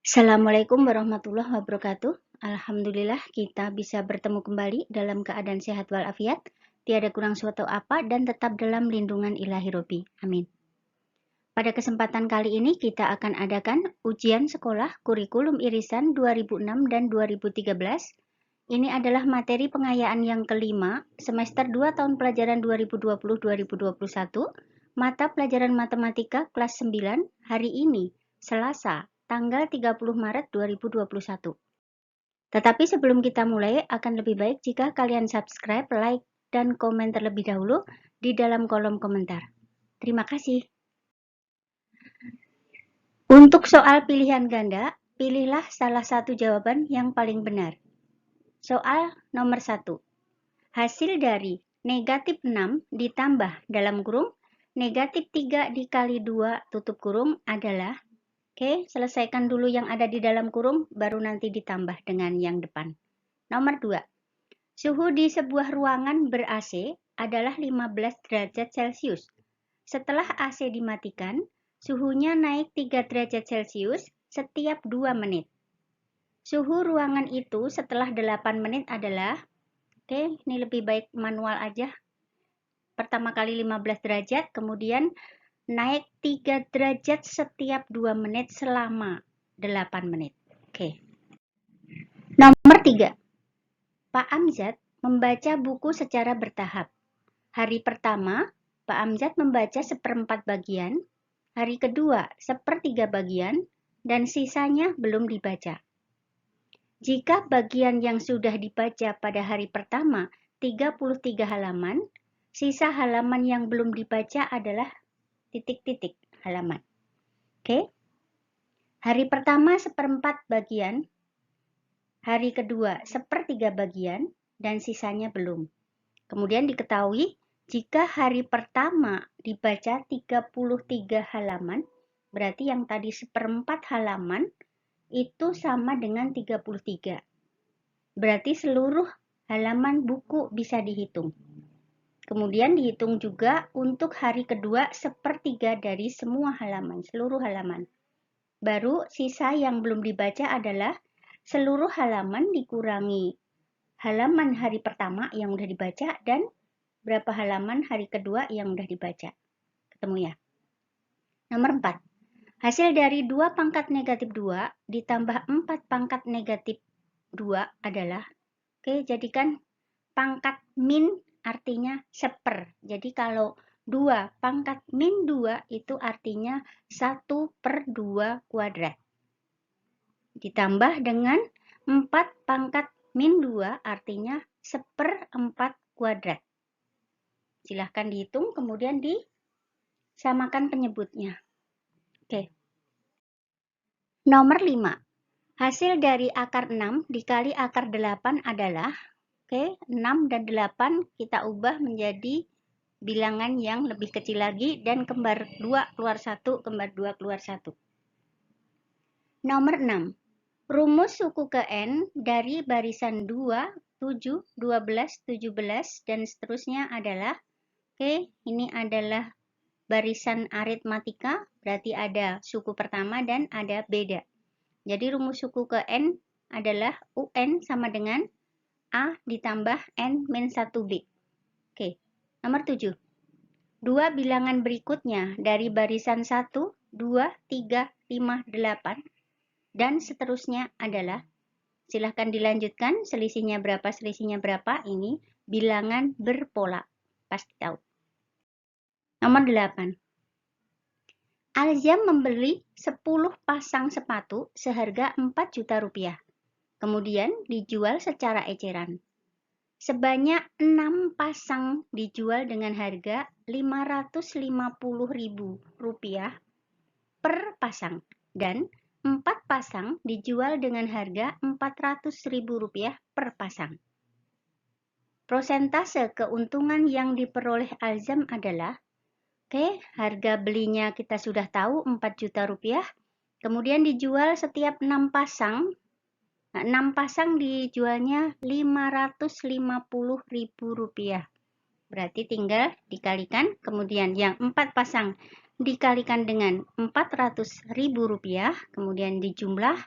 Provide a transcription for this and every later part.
Assalamualaikum warahmatullahi wabarakatuh. Alhamdulillah kita bisa bertemu kembali dalam keadaan sehat walafiat, tiada kurang suatu apa dan tetap dalam lindungan ilahi Robbi. Amin. Pada kesempatan kali ini kita akan adakan ujian sekolah kurikulum irisan 2006 dan 2013. Ini adalah materi pengayaan yang kelima, semester 2 tahun pelajaran 2020-2021, mata pelajaran matematika kelas 9, hari ini, Selasa, tanggal 30 Maret 2021. Tetapi sebelum kita mulai, akan lebih baik jika kalian subscribe, like, dan komen terlebih dahulu di dalam kolom komentar. Terima kasih. Untuk soal pilihan ganda, pilihlah salah satu jawaban yang paling benar. Soal nomor 1. Hasil dari negatif 6 ditambah dalam kurung, negatif 3 dikali 2 tutup kurung adalah, oke, selesaikan dulu yang ada di dalam kurung, baru nanti ditambah dengan yang depan. Nomor 2. Suhu di sebuah ruangan ber-AC adalah 15 derajat Celcius. Setelah AC dimatikan, suhunya naik 3 derajat Celcius setiap 2 menit. Suhu ruangan itu setelah 8 menit adalah, oke, ini lebih baik manual aja. Pertama kali 15 derajat, kemudian naik 3 derajat setiap 2 menit selama 8 menit. Oke. Nomor 3. Pak Amzad membaca buku secara bertahap. Hari pertama, Pak Amzad membaca 1/4 bagian, hari kedua 1/3 bagian, dan sisanya belum dibaca. Jika bagian yang sudah dibaca pada hari pertama 33 halaman, sisa halaman yang belum dibaca adalah titik-titik halaman. Oke. Hari pertama 1/4 bagian, hari kedua 1/3 bagian, dan sisanya belum. Kemudian diketahui jika hari pertama dibaca 33 halaman, berarti yang tadi 1/4 halaman itu sama dengan 33. Berarti seluruh halaman buku bisa dihitung. Kemudian dihitung juga untuk hari kedua 1/3 dari semua halaman, seluruh halaman. Baru sisa yang belum dibaca adalah seluruh halaman dikurangi halaman hari pertama yang udah dibaca dan berapa halaman hari kedua yang udah dibaca. Ketemu ya? Nomor 4. Hasil dari 2 pangkat negatif 2 ditambah 4 pangkat negatif 2 adalah, oke, jadikan pangkat min artinya 1/4. Jadi kalau 2 pangkat min 2 itu artinya 1/2 kuadrat. Ditambah dengan 4 pangkat min 2 artinya 1/4 kuadrat. Silahkan dihitung, kemudian disamakan penyebutnya. Oke. Nomor 5. Hasil dari akar 6 dikali akar 8 adalah, oke, 6 dan 8 kita ubah menjadi bilangan yang lebih kecil lagi dan kembar 2 keluar 1, kembar 2 keluar 1. Nomor 6. Rumus suku ke N dari barisan 2, 7, 12, 17, dan seterusnya adalah, oke, ini adalah barisan aritmatika, berarti ada suku pertama dan ada beda. Jadi rumus suku ke N adalah UN sama dengan A ditambah N min 1B. Oke, nomor 7. Dua bilangan berikutnya dari barisan 1, 2, 3, 5, 8, dan seterusnya adalah, silahkan dilanjutkan, selisihnya berapa, ini bilangan berpola, pasti tahu. Nomor 8. Alzam membeli 10 pasang sepatu seharga 4 juta rupiah. Kemudian dijual secara eceran. Sebanyak 6 pasang dijual dengan harga 550.000 rupiah per pasang. Dan 4 pasang dijual dengan harga 400.000 rupiah per pasang. Prosentase keuntungan yang diperoleh Alzam adalah, oke, harga belinya kita sudah tahu 4 juta rupiah. Kemudian dijual setiap 6 pasang. 6 pasang dijualnya 550.000 rupiah. Berarti tinggal dikalikan. Kemudian yang 4 pasang dikalikan dengan 400.000 rupiah. Kemudian dijumlah.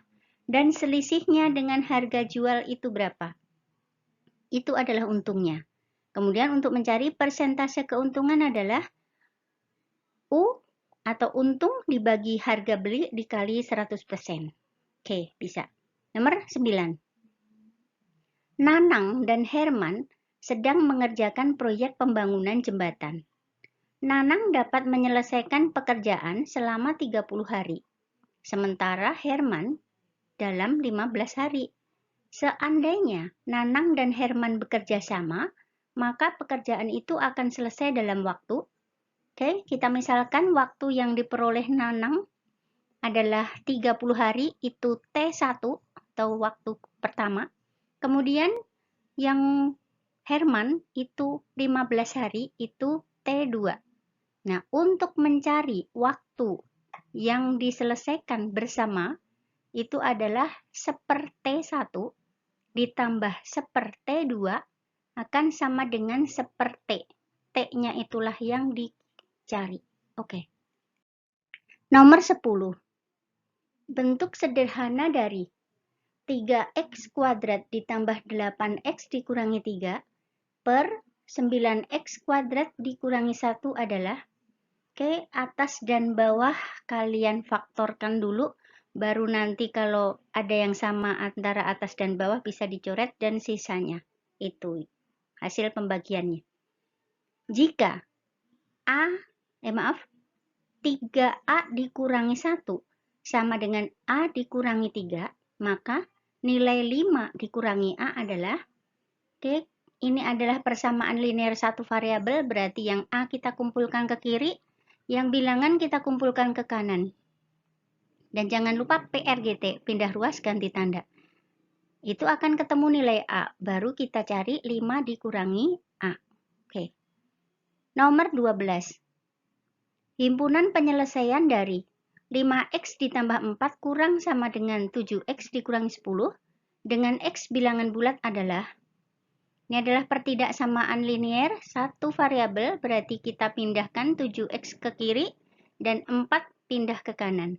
Dan selisihnya dengan harga jual itu berapa? Itu adalah untungnya. Kemudian untuk mencari persentase keuntungan adalah U atau untung dibagi harga beli dikali 100%. Oke, bisa. Nomor 9. Nanang dan Herman sedang mengerjakan proyek pembangunan jembatan. Nanang dapat menyelesaikan pekerjaan selama 30 hari, sementara Herman dalam 15 hari. Seandainya Nanang dan Herman bekerja sama, maka pekerjaan itu akan selesai dalam waktu. Oke, kita misalkan waktu yang diperoleh Nanang adalah 30 hari, itu T1 atau waktu pertama. Kemudian yang Herman itu 15 hari, itu T2. Nah, untuk mencari waktu yang diselesaikan bersama, itu adalah 1/T1 ditambah 1/T2 akan sama dengan 1/T. T-nya itulah yang dicari. Oke. Nomor 10. Bentuk sederhana dari 3x kuadrat ditambah 8x dikurangi 3 per 9x kuadrat dikurangi 1 adalah, oke, atas dan bawah kalian faktorkan dulu, baru nanti kalau ada yang sama antara atas dan bawah bisa dicoret dan sisanya. Itu hasil pembagiannya. Jika 3A dikurangi 1 sama dengan A dikurangi 3, maka nilai 5 dikurangi A adalah, oke, ini adalah persamaan linear satu variabel, berarti yang A kita kumpulkan ke kiri, yang bilangan kita kumpulkan ke kanan. Dan jangan lupa PRGT, pindah ruas ganti tanda. Itu akan ketemu nilai A, baru kita cari 5 dikurangi A. Oke. Nomor 12. Himpunan penyelesaian dari 5x ditambah 4 kurang sama dengan 7x dikurangi 10 dengan x bilangan bulat adalah, ini adalah pertidaksamaan linear satu variabel, berarti kita pindahkan 7x ke kiri dan 4 pindah ke kanan.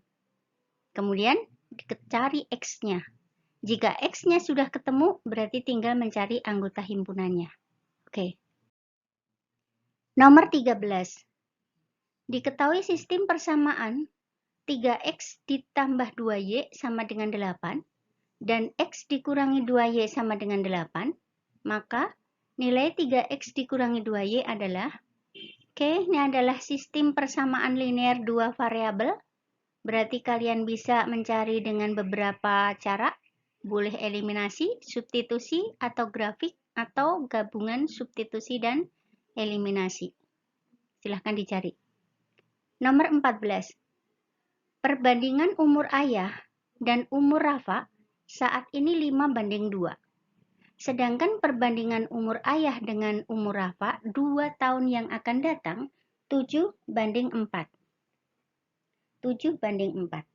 Kemudian cari x-nya. Jika x-nya sudah ketemu, berarti tinggal mencari anggota himpunannya. Oke. Nomor 13. Diketahui sistem persamaan 3x ditambah 2y sama dengan 8 dan x dikurangi 2y sama dengan 8, maka nilai 3x dikurangi 2y adalah, oke, ini adalah sistem persamaan linear dua variabel. Berarti kalian bisa mencari dengan beberapa cara, boleh eliminasi, substitusi, atau grafik, atau gabungan substitusi dan eliminasi. Silahkan dicari. Nomor 14. Perbandingan umur ayah dan umur Rafa saat ini 5/2. Sedangkan perbandingan umur ayah dengan umur Rafa 2 tahun yang akan datang 7/4. 7/4.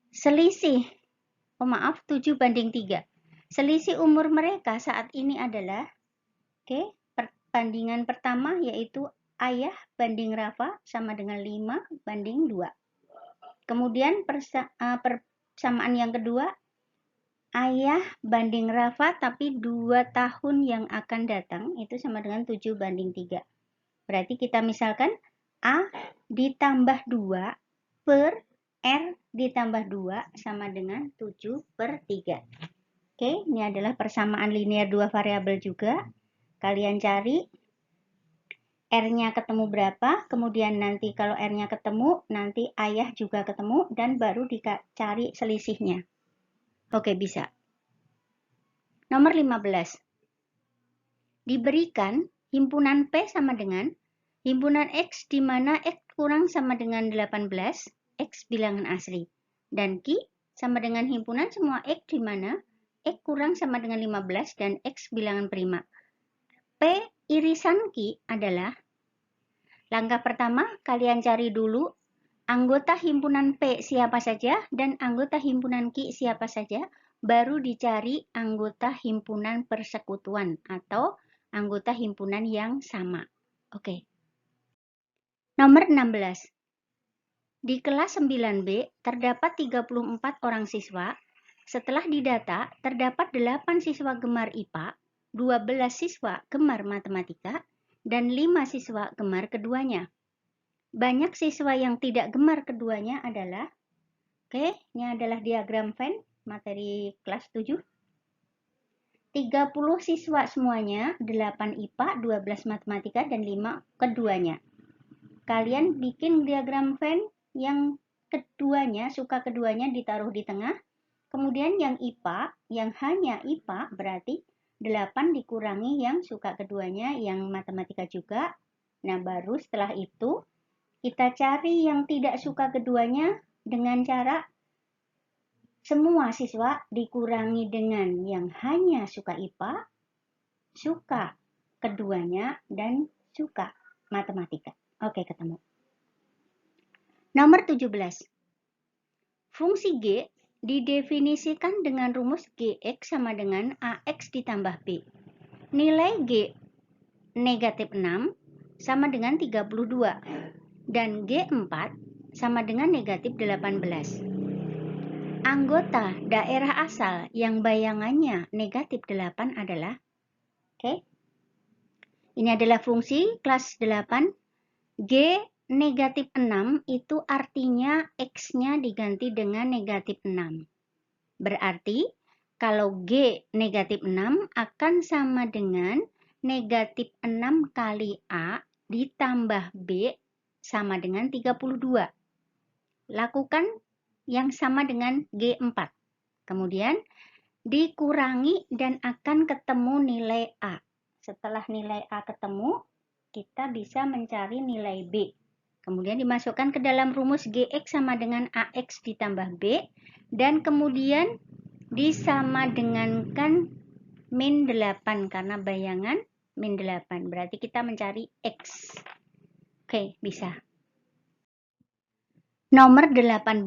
Selisih, 7/3. Selisih umur mereka saat ini adalah, oke, perbandingan pertama yaitu ayah banding Rafa sama dengan 5/2. Kemudian persamaan yang kedua, ayah banding Rafa tapi 2 tahun yang akan datang itu sama dengan 7/3. Berarti kita misalkan A ditambah 2 per R ditambah 2 sama dengan 7/3. Oke, ini adalah persamaan linear dua variabel juga. Kalian cari R-nya ketemu berapa, kemudian nanti kalau R-nya ketemu, nanti ayah juga ketemu, dan baru dicari selisihnya. Oke, bisa. Nomor 15. Diberikan himpunan P sama dengan himpunan X di mana X kurang sama dengan 18, X bilangan asli. Dan Q sama dengan himpunan semua X di mana X kurang sama dengan 15 dan X bilangan prima. P irisan Q adalah, langkah pertama kalian cari dulu anggota himpunan P siapa saja dan anggota himpunan Q siapa saja, baru dicari anggota himpunan persekutuan atau anggota himpunan yang sama. Oke. Nomor 16. Di kelas 9B terdapat 34 orang siswa. Setelah didata, terdapat 8 siswa gemar IPA, 12 siswa gemar matematika, dan 5 siswa gemar keduanya. Banyak siswa yang tidak gemar keduanya adalah, ini adalah diagram Venn, materi kelas 7. 30 siswa semuanya, 8 IPA, 12 matematika, dan 5 keduanya. Kalian bikin diagram Venn yang keduanya, suka keduanya ditaruh di tengah. Kemudian yang IPA, yang hanya IPA berarti 8 dikurangi yang suka keduanya, yang matematika juga. Nah, baru setelah itu kita cari yang tidak suka keduanya dengan cara semua siswa dikurangi dengan yang hanya suka IPA, suka keduanya, dan suka matematika. Oke, ketemu. Nomor 17. Fungsi G didefinisikan dengan rumus Gx sama dengan Ax ditambah B. Nilai G negatif 6 sama dengan 32 dan G4 sama dengan negatif 18. Anggota daerah asal yang bayangannya negatif 8 adalah, ini adalah fungsi kelas 8. G negatif 6 itu artinya X-nya diganti dengan negatif 6. Berarti kalau G negatif 6 akan sama dengan negatif 6 kali A ditambah B sama dengan 32. Lakukan yang sama dengan G4. Kemudian dikurangi dan akan ketemu nilai A. Setelah nilai A ketemu, kita bisa mencari nilai B. Kemudian dimasukkan ke dalam rumus Gx sama dengan Ax ditambah B. Dan kemudian disama dengankan min 8 karena bayangan min 8. Berarti kita mencari X. Oke, bisa. Nomor 18.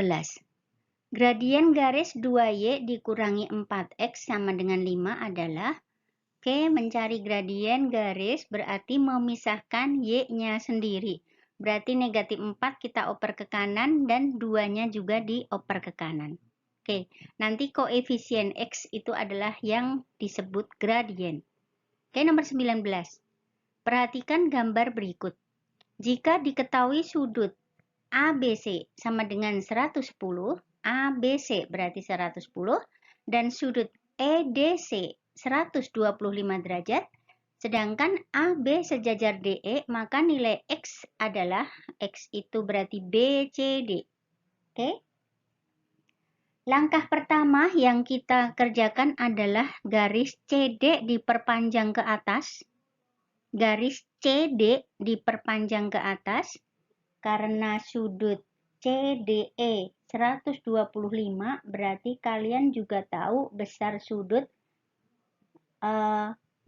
Gradien garis 2Y dikurangi 4X sama dengan 5 adalah, mencari gradien garis berarti memisahkan Y-nya sendiri. Berarti negatif 4 kita oper ke kanan dan 2-nya juga dioper ke kanan. Nanti koefisien X itu adalah yang disebut gradien. Nomor 19. Perhatikan gambar berikut. Jika diketahui sudut ABC sama dengan 110, ABC berarti 110, dan sudut EDC 125 derajat, sedangkan AB sejajar DE, maka nilai X adalah, X itu berarti BCD. Langkah pertama yang kita kerjakan adalah garis CD diperpanjang ke atas. Garis CD diperpanjang ke atas karena sudut CDE 125, berarti kalian juga tahu besar sudut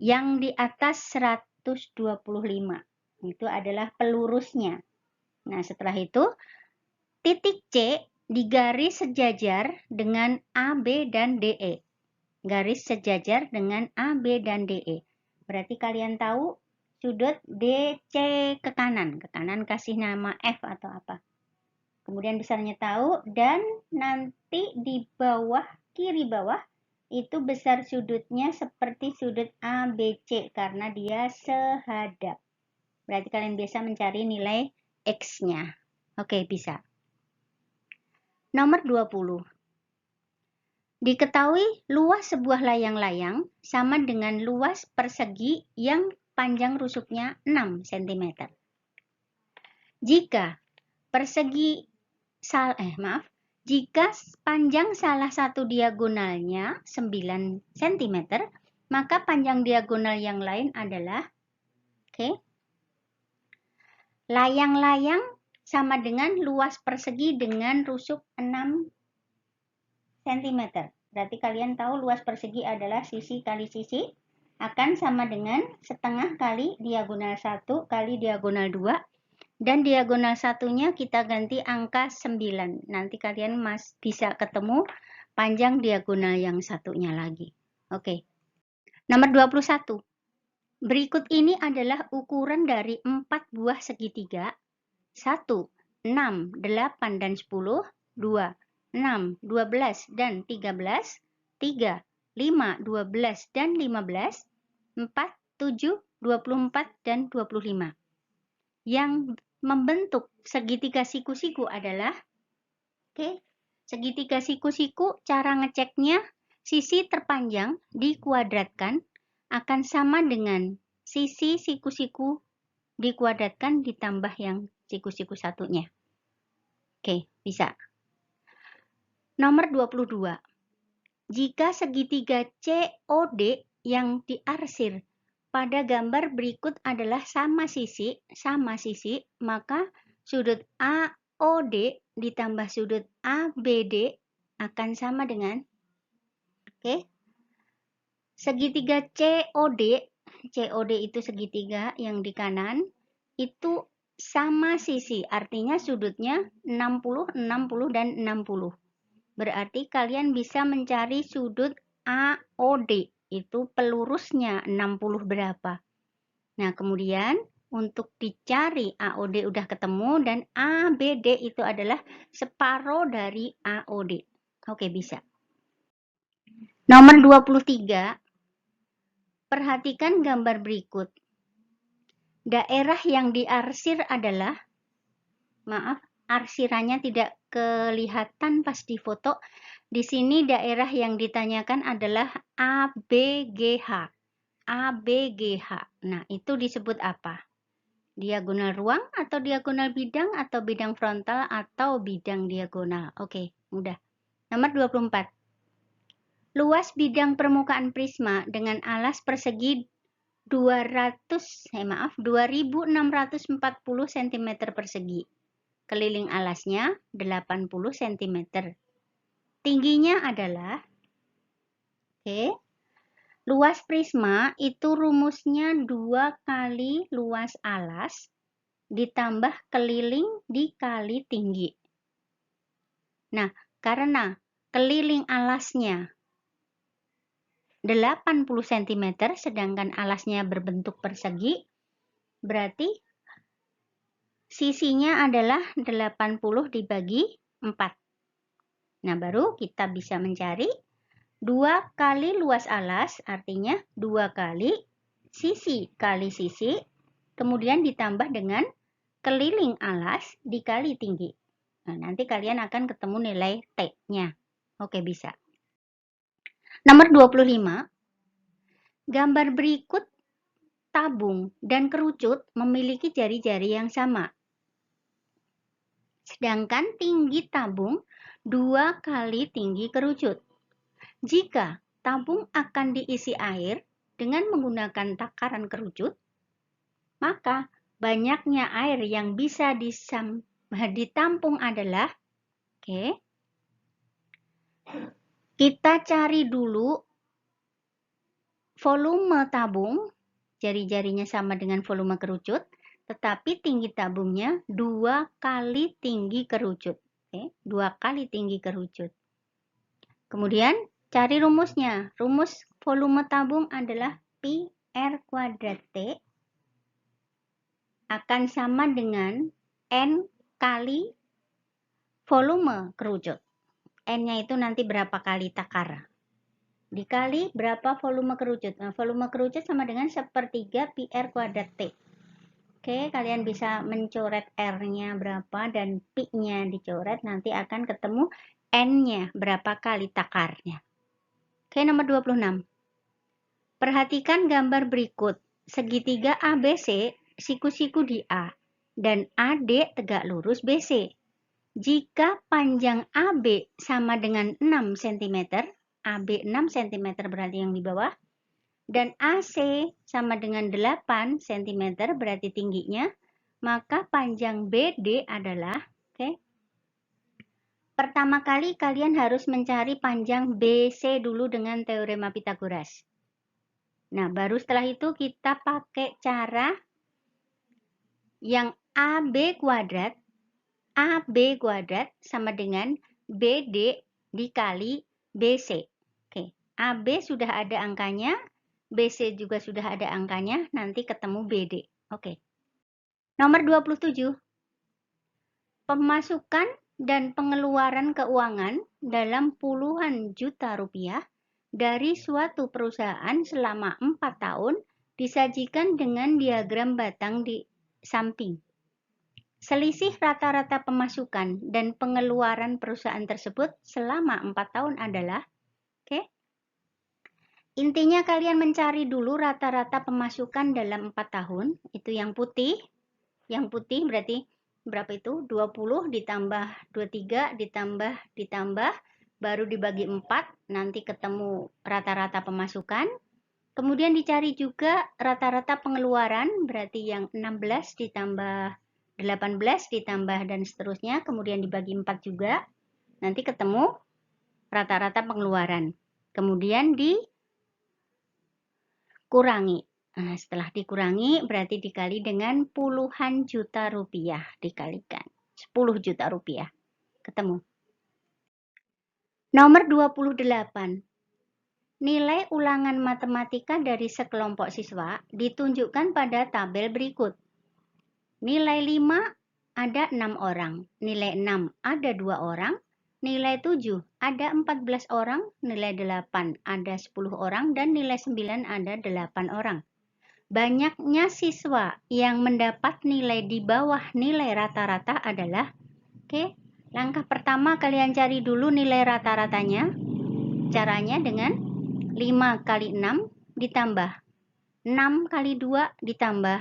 yang di atas 125. Itu adalah pelurusnya. Nah, setelah itu titik C digaris sejajar dengan AB dan DE. Garis sejajar dengan AB dan DE. Berarti kalian tahu sudut DC ke kanan kasih nama F atau apa. Kemudian besarnya tahu, dan nanti di bawah, kiri bawah, itu besar sudutnya seperti sudut ABC karena dia sehadap. Berarti kalian bisa mencari nilai X-nya. Oke, bisa. Nomor 20. Diketahui luas sebuah layang-layang sama dengan luas persegi yang panjang rusuknya 6 cm. Jika jika panjang salah satu diagonalnya 9 cm, maka panjang diagonal yang lain adalah, layang-layang sama dengan luas persegi dengan rusuk 6 cm. Berarti kalian tahu luas persegi adalah sisi kali sisi akan sama dengan setengah kali diagonal 1 kali diagonal 2. Dan diagonal satunya kita ganti angka 9. Nanti kalian bisa ketemu panjang diagonal yang satunya lagi. Nomor 21. Berikut ini adalah ukuran dari 4 buah segitiga. 1. 6, 8, dan 10, 2, 6, 12, dan 13, 3, 5, 12, dan 15, 4, 7, 24, dan 25. Yang membentuk segitiga siku-siku adalah, segitiga siku-siku cara ngeceknya sisi terpanjang dikuadratkan akan sama dengan sisi siku-siku dikuadratkan ditambah yang siku-siku satunya. Bisa. Nomor 22. Jika segitiga COD yang diarsir pada gambar berikut adalah sama sisi, maka sudut AOD ditambah sudut ABD akan sama dengan segitiga COD itu segitiga yang di kanan itu sama sisi, artinya sudutnya 60, 60, dan 60. Berarti kalian bisa mencari sudut AOD, itu pelurusnya 60 berapa. Nah, kemudian untuk dicari AOD udah ketemu dan ABD itu adalah separuh dari AOD. Oke, bisa. Nomor 23. Perhatikan gambar berikut. Daerah yang diarsir adalah, arsirannya tidak kelihatan pas di foto. Di sini daerah yang ditanyakan adalah ABGH. ABGH. Nah, itu disebut apa? Diagonal ruang atau diagonal bidang atau bidang frontal atau bidang diagonal. Oke, mudah. Nomor 24. Luas bidang permukaan prisma dengan alas persegi 2640 cm persegi. Keliling alasnya 80 cm. Tingginya adalah, luas prisma itu rumusnya 2 kali luas alas ditambah keliling dikali tinggi. Nah, karena keliling alasnya 80 cm sedangkan alasnya berbentuk persegi, berarti sisinya adalah 80 dibagi 4. Nah, baru kita bisa mencari 2 kali luas alas, artinya 2 kali sisi, kemudian ditambah dengan keliling alas dikali tinggi. Nah, nanti kalian akan ketemu nilai T-nya. Oke, bisa. Nomor 25. Gambar berikut tabung dan kerucut memiliki jari-jari yang sama. Sedangkan tinggi tabung 2 kali tinggi kerucut. Jika tabung akan diisi air dengan menggunakan takaran kerucut, maka banyaknya air yang bisa ditampung adalah, kita cari dulu volume tabung, jari-jarinya sama dengan volume kerucut, tetapi tinggi tabungnya 2 kali tinggi kerucut. 2 kali tinggi kerucut. Kemudian cari rumusnya. Rumus volume tabung adalah pi R kuadrat T akan sama dengan N kali volume kerucut. N-nya itu nanti berapa kali takar. Dikali berapa volume kerucut. Nah, volume kerucut sama dengan 1/3 pi R kuadrat T. Kalian bisa mencoret R-nya berapa dan pi-nya dicoret. Nanti akan ketemu N-nya berapa kali takarnya. Nomor 26. Perhatikan gambar berikut. Segitiga ABC, siku-siku di A, dan AD tegak lurus BC. Jika panjang AB sama dengan 6 cm, AB 6 cm berarti yang di bawah, dan AC sama dengan 8 cm berarti tingginya, maka panjang BD adalah, pertama kali kalian harus mencari panjang BC dulu dengan teorema Pythagoras. Nah, baru setelah itu kita pakai cara yang AB kuadrat sama dengan BD dikali BC. AB sudah ada angkanya, BC juga sudah ada angkanya, nanti ketemu BD. Nomor 27. Pemasukan dan pengeluaran keuangan dalam puluhan juta rupiah dari suatu perusahaan selama 4 tahun disajikan dengan diagram batang di samping. Selisih rata-rata pemasukan dan pengeluaran perusahaan tersebut selama 4 tahun adalah, intinya kalian mencari dulu rata-rata pemasukan dalam 4 tahun, itu yang putih. Yang putih berarti berapa itu? 20 ditambah 23 ditambah baru dibagi 4, nanti ketemu rata-rata pemasukan. Kemudian dicari juga rata-rata pengeluaran, berarti yang 16 ditambah 18 ditambah dan seterusnya, kemudian dibagi 4 juga, nanti ketemu rata-rata pengeluaran. Kemudian dikurangi. Nah, setelah dikurangi berarti dikali dengan puluhan juta rupiah, dikalikan 10 juta rupiah. Ketemu. Nomor 28. Nilai ulangan matematika dari sekelompok siswa ditunjukkan pada tabel berikut. Nilai 5 ada 6 orang, nilai 6 ada 2 orang, nilai 7 ada 14 orang, nilai 8 ada 10 orang, dan nilai 9 ada 8 orang. Banyaknya siswa yang mendapat nilai di bawah nilai rata-rata adalah, langkah pertama kalian cari dulu nilai rata-ratanya. Caranya dengan 5 kali 6 ditambah 6 kali 2 ditambah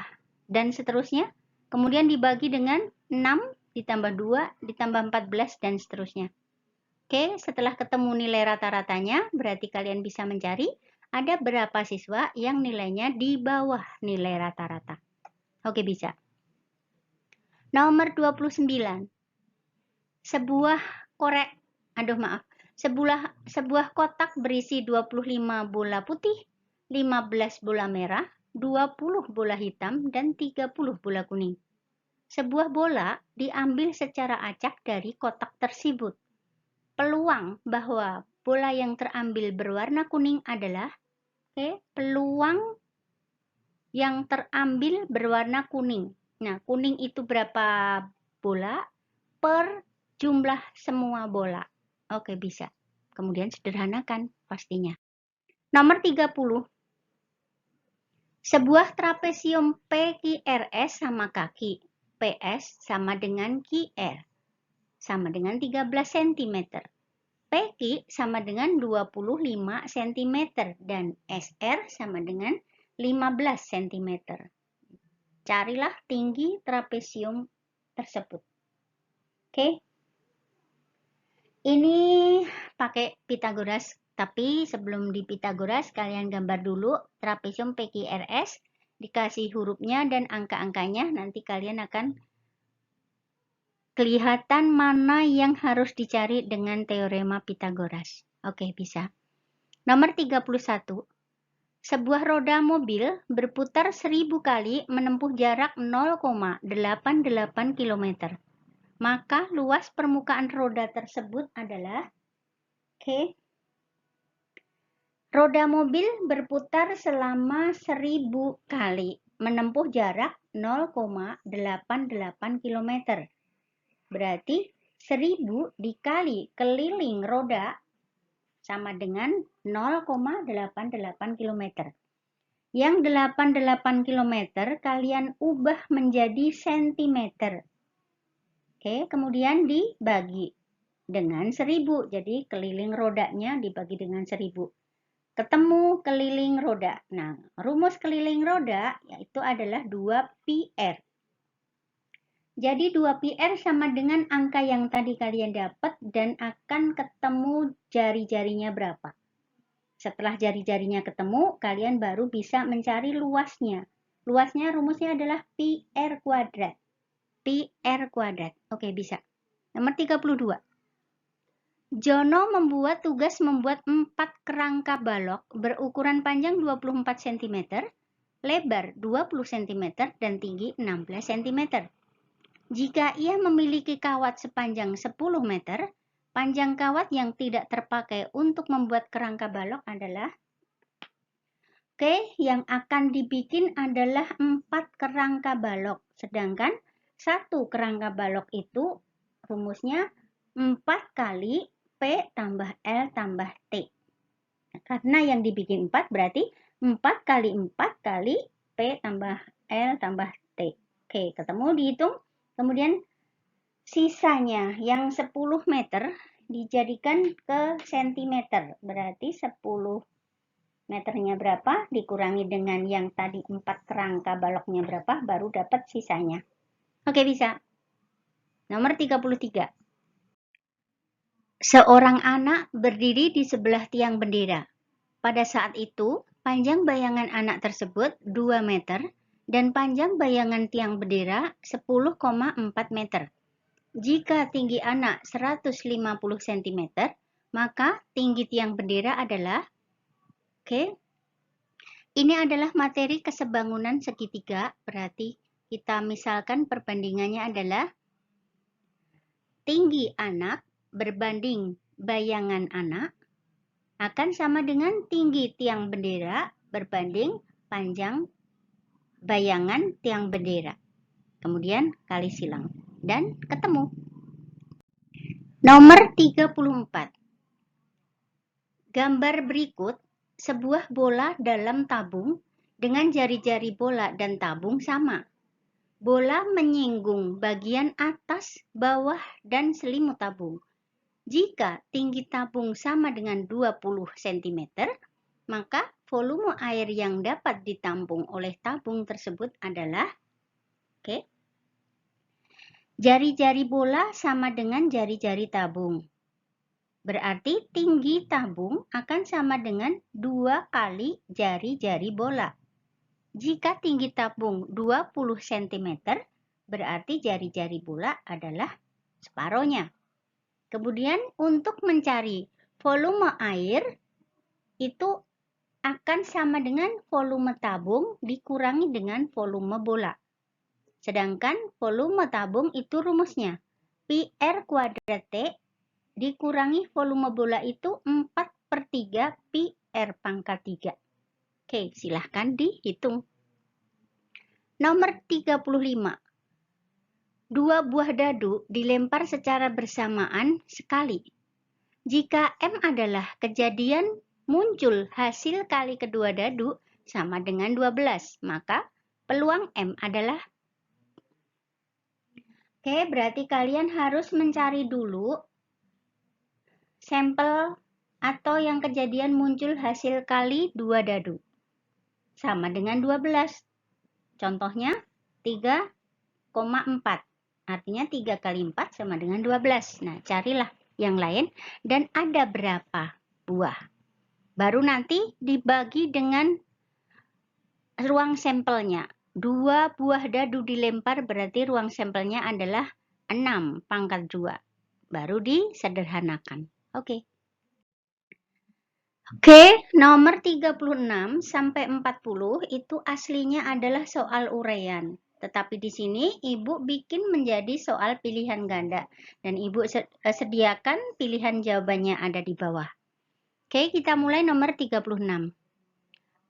dan seterusnya. Kemudian dibagi dengan 6 ditambah 2 ditambah 14 dan seterusnya. Setelah ketemu nilai rata-ratanya, berarti kalian bisa mencari ada berapa siswa yang nilainya di bawah nilai rata-rata. Bisa. Nomor 29. Sebuah kotak berisi 25 bola putih, 15 bola merah, 20 bola hitam, dan 30 bola kuning. Sebuah bola diambil secara acak dari kotak tersebut. Peluang bahwa bola yang terambil berwarna kuning adalah, peluang yang terambil berwarna kuning. Nah, kuning itu berapa bola per jumlah semua bola. Bisa. Kemudian sederhanakan pastinya. Nomor 30. Sebuah trapesium PQRS sama kaki PS sama dengan QR sama dengan 13 cm. PQ sama dengan 25 cm dan SR sama dengan 15 cm. Carilah tinggi trapesium tersebut. Ini pakai Pythagoras, tapi sebelum di Pythagoras kalian gambar dulu trapesium PQRS, dikasih hurufnya dan angka-angkanya, nanti kalian akan kelihatan mana yang harus dicari dengan teorema Pythagoras. Bisa. Nomor 31. Sebuah roda mobil berputar 1000 kali menempuh jarak 0,88 km. Maka luas permukaan roda tersebut adalah, roda mobil berputar selama 1000 kali menempuh jarak 0,88 km. Berarti 1000 dikali keliling roda sama dengan 0,88 km. Yang 88 km kalian ubah menjadi cm. Kemudian dibagi dengan 1000. Jadi keliling rodanya dibagi dengan 1000. Ketemu keliling roda. Nah, rumus keliling roda yaitu adalah 2πr. Jadi 2πr sama dengan angka yang tadi kalian dapat dan akan ketemu jari-jarinya berapa. Setelah jari-jarinya ketemu, kalian baru bisa mencari luasnya. Luasnya rumusnya adalah πr kuadrat. πr kuadrat. Bisa. Nomor 32. Jono membuat tugas membuat 4 kerangka balok berukuran panjang 24 cm, lebar 20 cm, dan tinggi 16 cm. Jika ia memiliki kawat sepanjang 10 meter, panjang kawat yang tidak terpakai untuk membuat kerangka balok adalah, yang akan dibikin adalah 4 kerangka balok. Sedangkan 1 kerangka balok itu Rumusnya 4 kali P tambah L tambah T. Karena yang dibikin 4 berarti 4 kali 4 kali P tambah L tambah T. Oke, ketemu dihitung. Kemudian sisanya yang 10 meter dijadikan ke sentimeter. Berarti 10 meternya berapa dikurangi dengan yang tadi 4 kerangka baloknya berapa baru dapat sisanya. Oke, bisa. Nomor 33. Seorang anak berdiri di sebelah tiang bendera. Pada saat itu, panjang bayangan anak tersebut 2 meter dan panjang bayangan tiang bendera 10,4 meter. Jika tinggi anak 150 cm, maka tinggi tiang bendera adalah, ini adalah materi kesebangunan segitiga, berarti kita misalkan perbandingannya adalah tinggi anak berbanding bayangan anak akan sama dengan tinggi tiang bendera berbanding panjang bayangan tiang bendera. Kemudian kali silang dan ketemu. Nomor 34. Gambar berikut sebuah bola dalam tabung dengan jari-jari bola dan tabung sama. Bola menyinggung bagian atas, bawah, dan selimut tabung. Jika tinggi tabung sama dengan 20 cm, maka volume air yang dapat ditampung oleh tabung tersebut adalah, jari-jari bola sama dengan jari-jari tabung. Berarti tinggi tabung akan sama dengan 2 kali jari-jari bola. Jika tinggi tabung 20 cm, berarti jari-jari bola adalah separohnya. Kemudian untuk mencari volume air, itu akan sama dengan volume tabung dikurangi dengan volume bola. Sedangkan volume tabung itu rumusnya PR kuadrat T dikurangi volume bola itu 4/3 PR pangkat 3. Oke, silahkan dihitung. Nomor 35. 2 buah dadu dilempar secara bersamaan sekali. Jika M adalah kejadian muncul hasil kali kedua dadu sama dengan 12, maka peluang M adalah. Berarti kalian harus mencari dulu sampel atau yang kejadian muncul hasil kali 2 dadu. Sama dengan 12. Contohnya 3,4. Artinya 3 kali 4 sama dengan 12. Nah, carilah yang lain dan ada berapa buah. Baru nanti dibagi dengan ruang sampelnya. 2 buah dadu dilempar berarti ruang sampelnya adalah 6 pangkat 2. Baru disederhanakan. Oke, nomor 36 sampai 40 itu aslinya adalah soal uraian. Tetapi di sini Ibu bikin menjadi soal pilihan ganda. Dan Ibu sediakan pilihan jawabannya ada di bawah. Kita mulai nomor 36.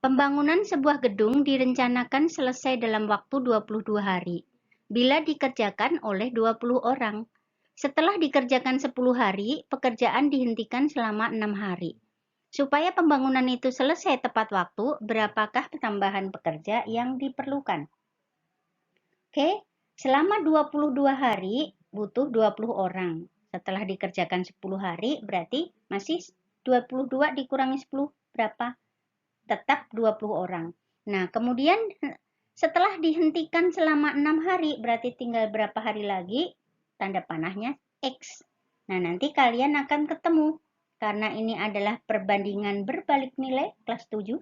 Pembangunan sebuah gedung direncanakan selesai dalam waktu 22 hari. Bila dikerjakan oleh 20 orang. Setelah dikerjakan 10 hari, pekerjaan dihentikan selama 6 hari. Supaya pembangunan itu selesai tepat waktu, berapakah tambahan pekerja yang diperlukan? Selama 22 hari butuh 20 orang. Setelah dikerjakan 10 hari, berarti masih 22 dikurangi 10, berapa? Tetap 20 orang. Nah, kemudian setelah dihentikan selama 6 hari, berarti tinggal berapa hari lagi? Tanda panahnya X. Nah, nanti kalian akan ketemu. Karena ini adalah perbandingan berbalik nilai kelas 7,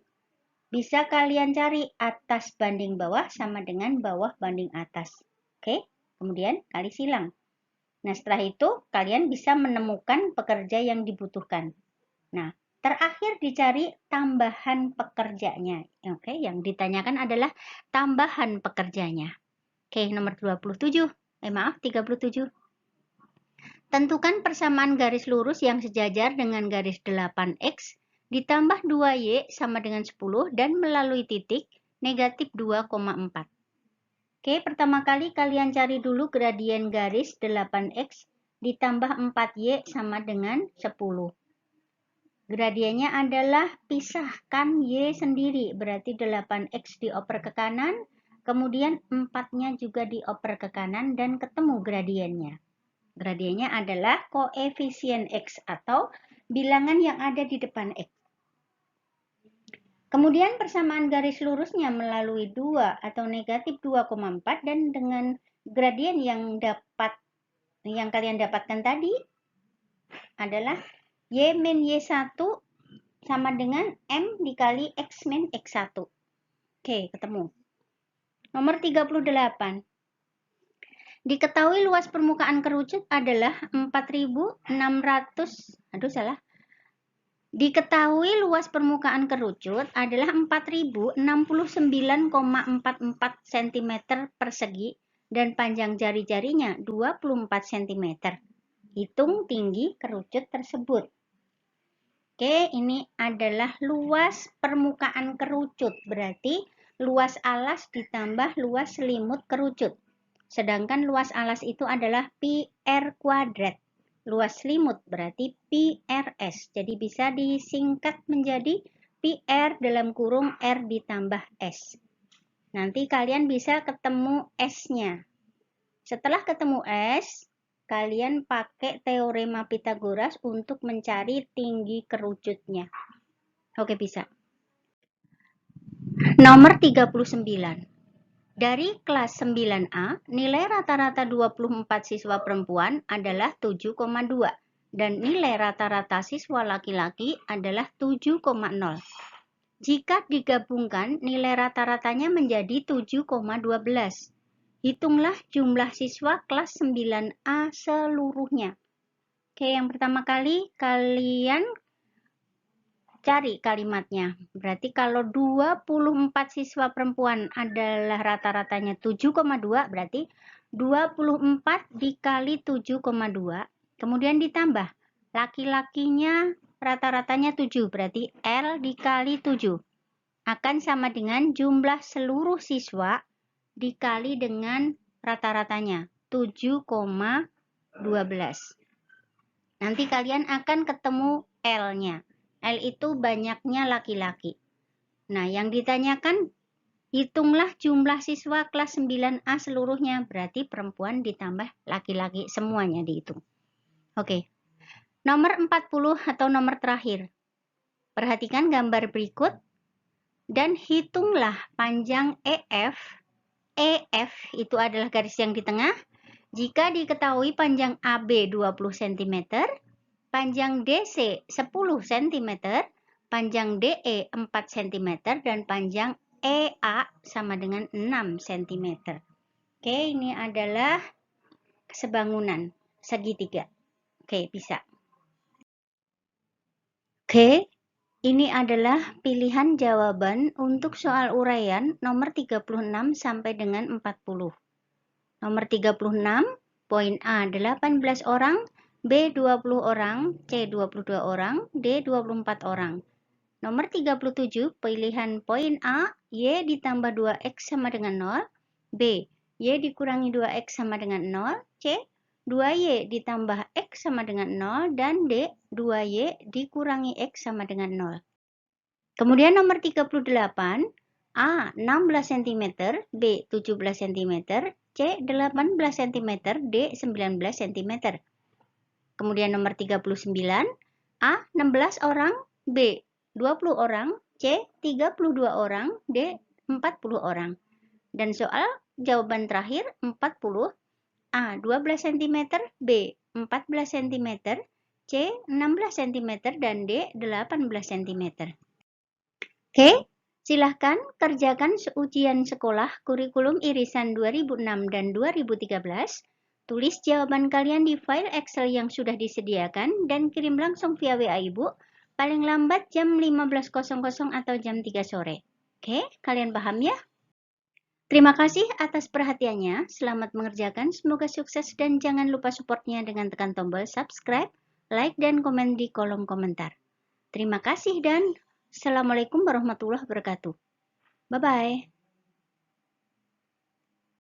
bisa kalian cari atas banding bawah sama dengan bawah banding atas. Kemudian kali silang. Nah, setelah itu kalian bisa menemukan pekerja yang dibutuhkan. Nah, terakhir dicari tambahan pekerjanya. Yang ditanyakan adalah tambahan pekerjanya. Nomor 37. 37. Tentukan persamaan garis lurus yang sejajar dengan garis 8x ditambah 2y sama dengan 10 dan melalui titik negatif 2,4. Pertama kali kalian cari dulu gradien garis 8x ditambah 4Y sama dengan 10. Gradiennya adalah pisahkan Y sendiri, berarti 8X dioper ke kanan, kemudian 4-nya juga dioper ke kanan dan ketemu gradiennya. Gradiennya adalah koefisien X atau bilangan yang ada di depan X. Kemudian persamaan garis lurusnya melalui 2 atau negatif 2,4 dan dengan gradien yang kalian dapatkan tadi adalah Y min Y1 sama dengan M dikali X min X1. Oke, ketemu. Nomor 38. Diketahui luas permukaan kerucut adalah 4.600. Diketahui luas permukaan kerucut adalah 4.069,44 cm persegi dan panjang jari-jarinya 24 cm. Hitung tinggi kerucut tersebut. Oke, ini adalah luas permukaan kerucut, berarti luas alas ditambah luas selimut kerucut. Sedangkan luas alas itu adalah pi R kuadrat. Luas selimut berarti pi RS. Jadi bisa disingkat menjadi pi R dalam kurung R ditambah S. Nanti kalian bisa ketemu S-nya. Setelah ketemu S, kalian pakai teorema Pythagoras untuk mencari tinggi kerucutnya. Oke, bisa. Nomor 39. Dari kelas 9A, nilai rata-rata 24 siswa perempuan adalah 7,2 dan nilai rata-rata siswa laki-laki adalah 7,0. Jika digabungkan, nilai rata-ratanya menjadi 7,12. Hitunglah jumlah siswa kelas 9A seluruhnya. Oke, yang pertama kali kalian cari kalimatnya. Berarti kalau 24 siswa perempuan adalah rata-ratanya 7,2, berarti 24 dikali 7,2. Kemudian ditambah. Laki-lakinya rata-ratanya 7, berarti L dikali 7. Akan sama dengan jumlah seluruh siswa dikali dengan rata-ratanya 7,12. Nanti kalian akan ketemu L-nya. L itu banyaknya laki-laki. Nah, yang ditanyakan hitunglah jumlah siswa kelas 9A seluruhnya, berarti perempuan ditambah laki-laki semuanya dihitung. Oke. Nomor 40 atau nomor terakhir. Perhatikan gambar berikut dan hitunglah panjang EF. EF itu adalah garis yang di tengah. Jika diketahui panjang AB 20 cm, panjang DC 10 cm, panjang DE 4 cm, dan panjang EA sama dengan 6 cm. Oke, ini adalah sebangunan segitiga. Oke, bisa. Oke, ini adalah pilihan jawaban untuk soal uraian nomor 36 sampai dengan 40. Nomor 36, poin A 18 orang, B 20 orang, C 22 orang, D 24 orang. Nomor 37, pilihan poin A, Y ditambah 2X sama dengan 0, B, Y dikurangi 2X sama dengan 0, C, 2Y ditambah X sama dengan 0, dan D, 2Y dikurangi X sama dengan 0. Kemudian nomor 38, A 16 cm, B 17 cm, C 18 cm, D 19 cm. Kemudian nomor 39, A 16 orang, B 20 orang, C 32 orang, D 40 orang. Dan soal jawaban terakhir 40, A 12 cm, B 14 cm, C 16 cm, dan D 18 cm. Oke, silahkan kerjakan ujian sekolah kurikulum irisan 2006 dan 2013. Tulis jawaban kalian di file Excel yang sudah disediakan dan kirim langsung via WA Ibu, paling lambat jam 15.00 atau jam 3 sore. Oke, kalian paham ya? Terima kasih atas perhatiannya. Selamat mengerjakan, semoga sukses dan jangan lupa supportnya dengan tekan tombol subscribe, like, dan komen di kolom komentar. Terima kasih dan Assalamualaikum warahmatullahi wabarakatuh. Bye-bye.